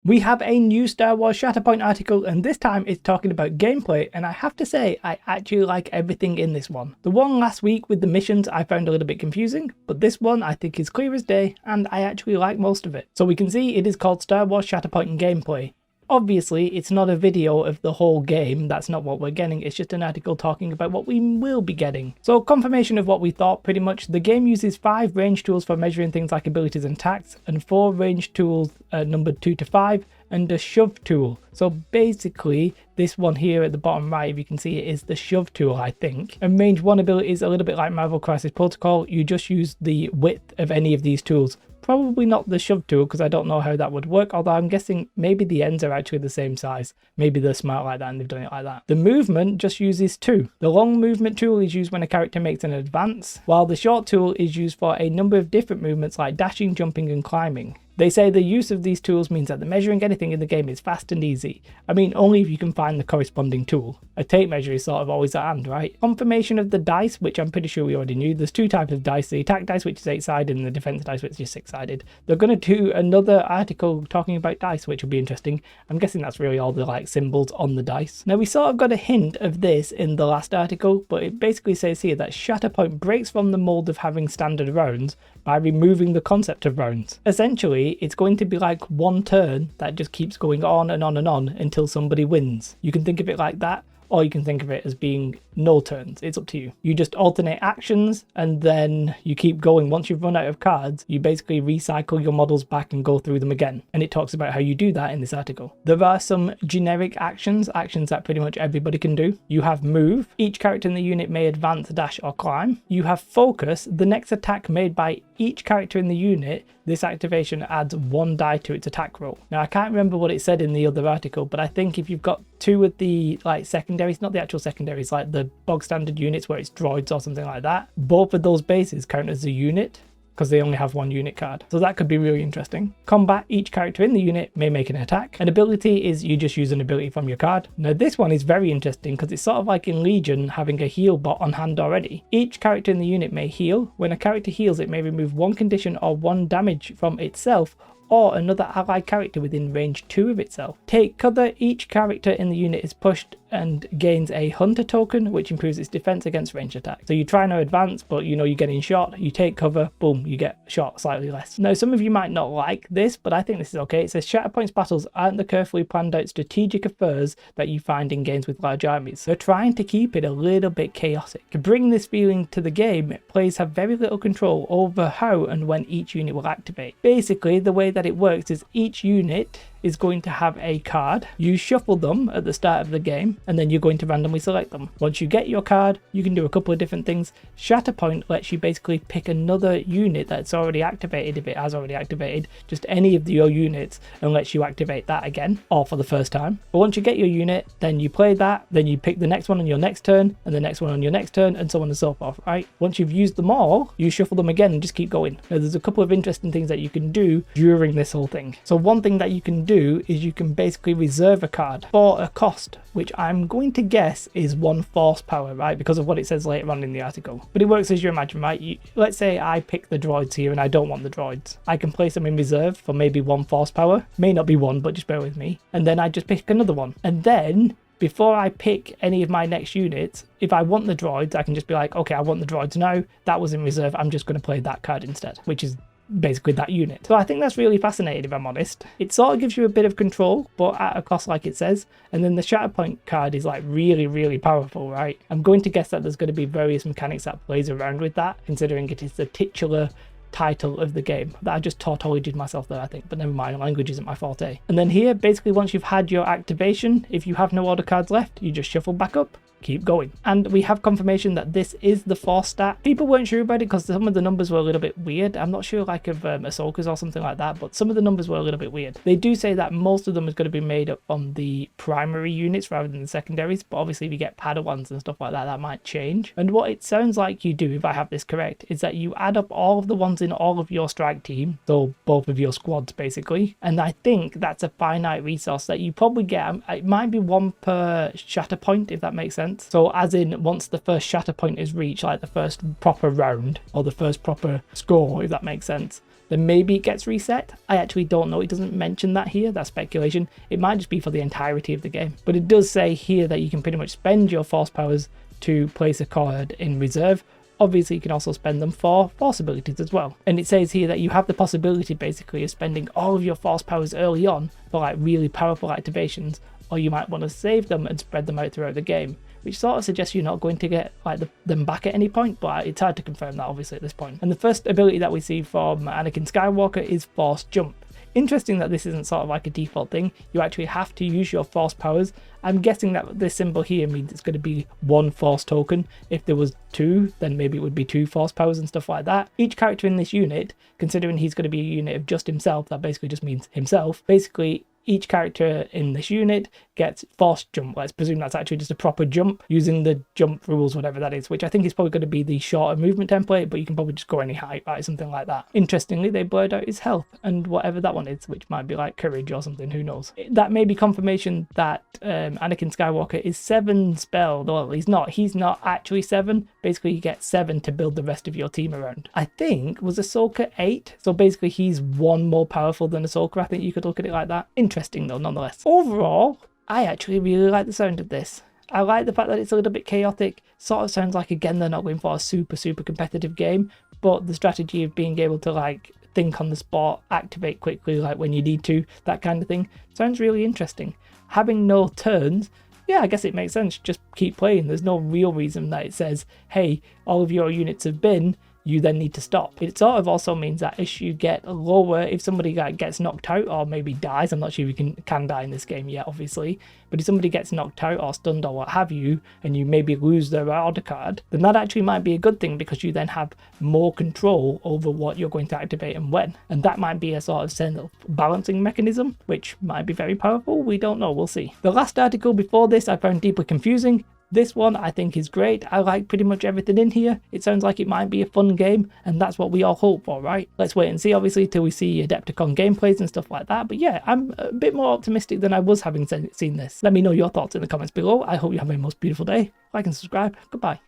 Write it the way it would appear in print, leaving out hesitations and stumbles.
We have a new Star Wars Shatterpoint article, and this time it's talking about gameplay, and I have to say I actually like everything in this one. The one last week with the missions I found a little bit confusing, but this one I think is clear as day and I actually like most of it. So we can see it is called Star Wars Shatterpoint gameplay. Obviously, it's not a video of the whole game, that's not what we're getting, it's just an article talking about what we will be getting. So confirmation of what we thought pretty much. The game uses 5 range tools for measuring things like abilities and attacks, and 4 range tools numbered 2 to 5, and a shove tool. So basically, this one here at the bottom right, if you can see it, is the shove tool, I think. And range 1 ability is a little bit like Marvel Crisis Protocol, you just use the width of any of these tools. Probably not the shove tool because I don't know how that would work, although I'm guessing maybe the ends are actually the same size. Maybe they're smart like that and they've done it like that. The movement just uses 2. The long movement tool is used when a character makes an advance, while the short tool is used for a number of different movements like dashing, jumping and climbing. They say the use of these tools means that the measuring anything in the game is fast and easy. I mean, only if you can find the corresponding tool. A tape measure is sort of always at hand, right? Confirmation of the dice, which I'm pretty sure we already knew. There's 2 types of dice, the attack dice, which is 8-sided, and the defense dice, which is 6-sided. They're going to do another article talking about dice, which will be interesting. I'm guessing that's really all the like symbols on the dice. Now, we sort of got a hint of this in the last article, but it basically says here that Shatterpoint breaks from the mold of having standard rounds by removing the concept of rounds. Essentially, it's going to be like one turn that just keeps going on and on and on until somebody wins. You can think of it like that, or you can think of it as being no turns. It's up to you. You just alternate actions and then you keep going. Once you've run out of cards, you basically recycle your models back and go through them again. And it talks about how you do that in this article. There are some generic actions that pretty much everybody can do. You have move. Each character in the unit may advance, dash or climb. You have focus. The next attack made by each character in the unit, this activation adds 1 die to its attack roll. Now I can't remember what it said in the other article, but I think if you've got 2 of the like secondaries, not the actual secondaries, like the bog standard units where it's droids or something like that, both of those bases count as a unit because they only have 1 unit card. So that could be really interesting. Combat, each character in the unit may make an attack. An ability is you just use an ability from your card. Now this one is very interesting because it's sort of like in Legion having a heal bot on hand already. Each character in the unit may heal. When a character heals, it may remove 1 condition or 1 damage from itself or another allied character within range 2 of itself. Take cover, each character in the unit is pushed and gains a hunter token, which improves its defense against ranged attacks. So you try no advance, but you know you're getting shot, you take cover, boom, you get shot slightly less. Now some of you might not like this, but I think this is okay. It says Shatterpoint's battles aren't the carefully planned out strategic affairs that you find in games with large armies. They're trying to keep it a little bit chaotic. To bring this feeling to the game, players have very little control over how and when each unit will activate. Basically, the way that it works is each unit is going to have a card. You shuffle them at the start of the game and then you're going to randomly select them. Once you get your card, you can do a couple of different things. Shatterpoint lets you basically pick another unit that's already activated, if it has already activated, just any of your units, and lets you activate that again, or for the first time. But once you get your unit, then you play that, then you pick the next one on your next turn, and the next one on your next turn, and so on and so forth, right? Once you've used them all, you shuffle them again and just keep going. Now, there's a couple of interesting things that you can do during this whole thing. So one thing that you can do is you can basically reserve a card for a cost, which I'm going to guess is 1 force power, right? Because of what it says later on in the article. But it works as you imagine, right? Let's say I pick the droids here and I don't want the droids. I can place them in reserve for maybe 1 force power. May not be 1, but just bear with me. And then I just pick another one. And then before I pick any of my next units, if I want the droids, I can just be like, okay, I want the droids now. That was in reserve. I'm just going to play that card instead, which is basically that unit. So I think that's really fascinating, if I'm honest. It sort of gives you a bit of control, but at a cost, like it says. And then the Shatterpoint card is like really, really powerful, right? I'm going to guess that there's going to be various mechanics that plays around with that, considering it is the titular title of the game. That I just tautologed myself there, I think, but never mind, language isn't my forte. And then here, basically once you've had your activation, if you have no order cards left, you just shuffle back up, keep going. And we have confirmation that this is the force stat. People weren't sure about it because some of the numbers were a little bit weird. I'm not sure like of Ahsoka's or something like that, but some of the numbers were a little bit weird. They do say that most of them is going to be made up from the primary units rather than the secondaries, but obviously if you get Padawans and stuff like that, that might change. And what it sounds like you do, if I have this correct, is that you add up all of the ones in all of your strike team, so both of your squads basically, and I think that's a finite resource that you probably get. It might be 1 per shatter point, if that makes sense. So as in, once the first shatter point is reached, like the first proper round or the first proper score, if that makes sense, then maybe it gets reset. I actually don't know. It doesn't mention that here. That's speculation. It might just be for the entirety of the game. But it does say here that you can pretty much spend your force powers to place a card in reserve. Obviously, you can also spend them for force abilities as well. And it says here that you have the possibility basically of spending all of your force powers early on for like really powerful activations, or you might want to save them and spread them out throughout the game, which sort of suggests you're not going to get like them back at any point, but it's hard to confirm that obviously at this point. And the first ability that we see from Anakin Skywalker is Force Jump. Interesting that this isn't sort of like a default thing. You actually have to use your force powers. I'm guessing that this symbol here means it's going to be one force token. If there was two, then maybe it would be two force powers and stuff like that. Each character in this unit, considering he's going to be a unit of just himself, that basically just means himself, basically each character in this unit gets force jump. Let's presume that's actually just a proper jump using the jump rules, whatever that is, which I think is probably going to be the shorter movement template, but you can probably just go any height, right? Something like that. Interestingly, they blurred out his health and whatever that one is, which might be like courage or something, who knows. That may be confirmation that Anakin Skywalker is 7 spelled. Well, he's not actually 7. Basically, you get 7 to build the rest of your team around. I think, was Ahsoka 8? So basically, he's 1 more powerful than Ahsoka. I think you could look at it like that. Interesting though, nonetheless. Overall, I actually really like the sound of this. I like the fact that it's a little bit chaotic. Sort of sounds like, again, they're not going for a super competitive game, but the strategy of being able to like think on the spot, activate quickly like when you need to, that kind of thing, sounds really interesting. Having no turns, yeah, I guess it makes sense. Just keep playing. There's no real reason that it says, hey, all of your units have been, you then need to stop. It sort of also means that as you get lower, if somebody like gets knocked out or maybe dies, I'm not sure if you can die in this game yet, obviously, but if somebody gets knocked out or stunned or what have you, and you maybe lose their order card, then that actually might be a good thing because you then have more control over what you're going to activate and when. And that might be a sort of sense of balancing mechanism, which might be very powerful. We don't know, we'll see. The last article before this I found deeply confusing. This one I think is great. I like pretty much everything in here. It sounds like it might be a fun game, and that's what we all hope for, right? Let's wait and see, obviously, till we see Adepticon gameplays and stuff like that. But yeah, I'm a bit more optimistic than I was having seen this. Let me know your thoughts in the comments below. I hope you have a most beautiful day. Like and subscribe. Goodbye.